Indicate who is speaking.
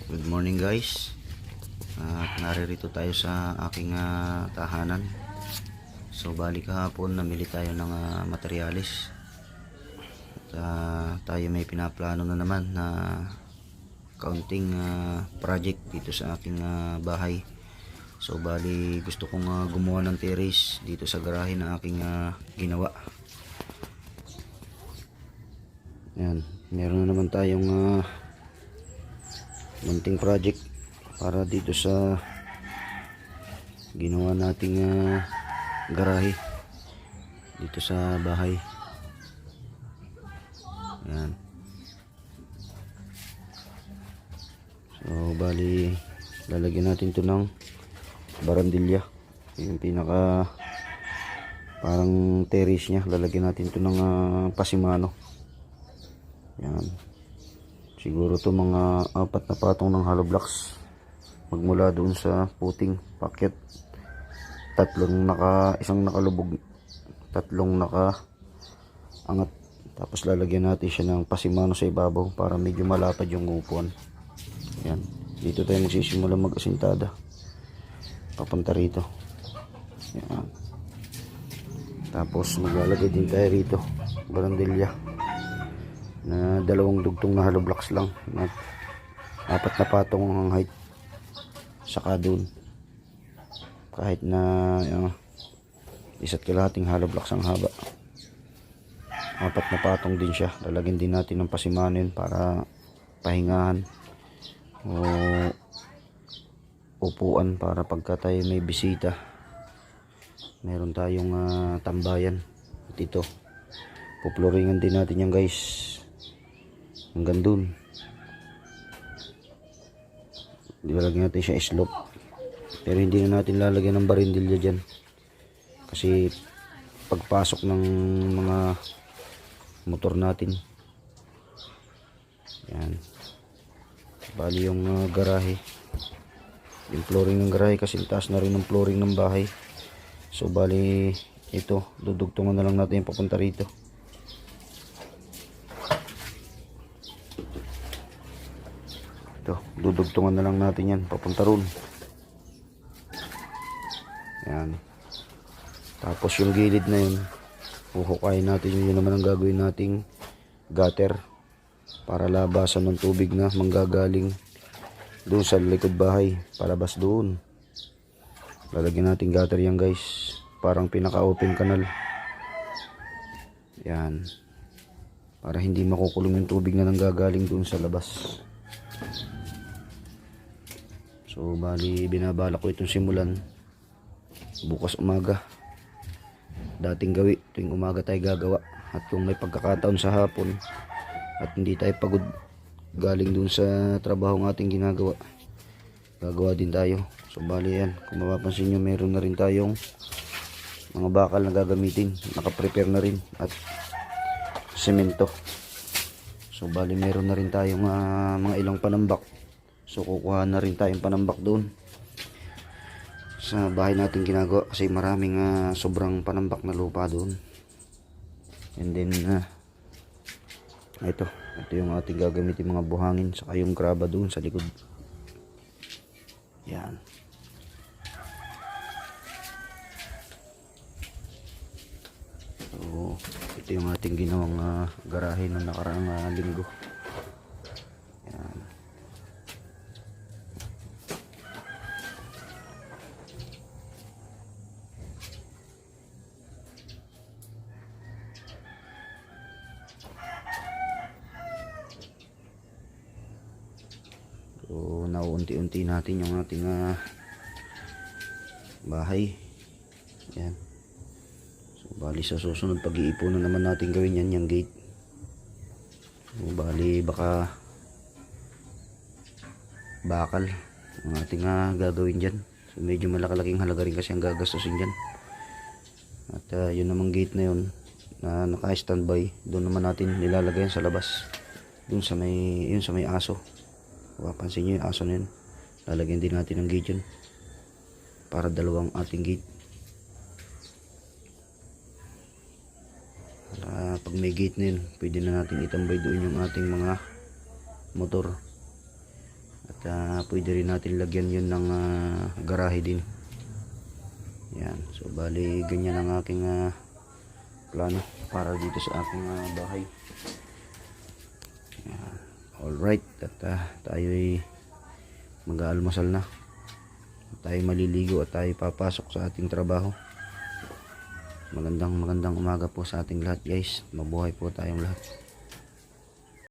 Speaker 1: Good morning guys. At naririto tayo sa aking tahanan. So bali kahapon namili tayo ng materyales. At tayo may pinaplano na naman na kaunting project dito sa aking bahay. So bali gusto kong gumawa ng terrace dito sa garahe na aking ginawa. Yan, meron na naman tayong munting project para dito sa ginawa nating garahe dito sa bahay. Yan. So bali lalagyan natin to ng barandilya, yung pinaka parang terrace nya. Lalagyan natin to ng pasimano. Yan, siguro to mga 4 na patong ng hollow blocks magmula doon sa puting packet. Isang nakalubog, 3 naka-angat. Tapos lalagyan natin siya ng pasimano sa ibabaw para medyo malapad yung upuan. Yan, dito tayo magsisimula mag-asintada papunta rito. Yan. Tapos maglalagay din tayo rito barandilya na 2 dugtong na hollow blocks lang na 4 na patong ang height. Saka dun kahit na 1.5 hollow blocks ang haba, 4 na patong din siya. Lalagyan din natin ng pasimano yun para pahingahan o upuan para pagka tayo may bisita meron tayong tambayan. At ito puploringan din natin yan guys hanggang dun. Ilalagay natin siya slope, pero hindi na natin lalagyan ng barindilya dyan kasi pagpasok ng mga motor natin. Yan, bali yung garahe, yung flooring ng garahe kasi taas na rin ng flooring ng bahay. So bali ito dudugtungan na lang natin yung papunta rito. Dudugtungan na lang natin yan papunta ron. Yan, tapos yung gilid na yun huhukayin natin. Yun naman ang gagawin nating gutter para labasan ng tubig na manggagaling doon sa likod bahay palabas doon. Lalagyan natin gutter yan guys, parang pinaka open canal. Yan, para hindi makukulong yung tubig na nanggagaling doon sa labas. So bali binabala ko itong simulan bukas umaga. Dating gawi tuwing umaga tayo gagawa, at kung may pagkakataon sa hapon at hindi tayo pagod galing dun sa trabaho ng ating ginagawa, gagawa din tayo. So bali yan, kung mapapansin nyo meron na rin tayong mga bakal na gagamitin, nakaprepare na rin, at semento. So bali meron na rin tayong mga ilang panambak. So kukuha na rin tayong panambak doon sa bahay natin ginagawa kasi maraming sobrang panambak na lupa doon. And then ito yung ating gagamitin mga buhangin, saka yung graba doon sa likod. Yan. So ito yung ating ginawang garahe noong nakaraang linggo. Yan. So nauunti-unti natin yung ating bahay. Yan. So bali sa susunod pag-iipunan naman natin gawin yan yung gate. So bali baka bakal ang ating gagawin dyan. So medyo malaki-laking halaga rin kasi ang gagastusin dyan. At yun namang gate na yun na naka-standby, doon naman natin nilalagay sa labas, doon sa may aso. Papansin nyo yung aso na yun, lalagyan din natin ng gate yun para 2 ating gate. Pag may gate na yun, pwede na natin itambay doon yung ating mga motor. At pwede rin natin lagyan yun ng garahe din. Yan. So bali ganyan ang aking plano para dito sa aking bahay. Yan. Alright, at tayo'y mag-aalmusal na. Tayo maliligo at tayo papasok sa ating trabaho. Magandang umaga po sa ating lahat guys. Mabuhay po tayong lahat.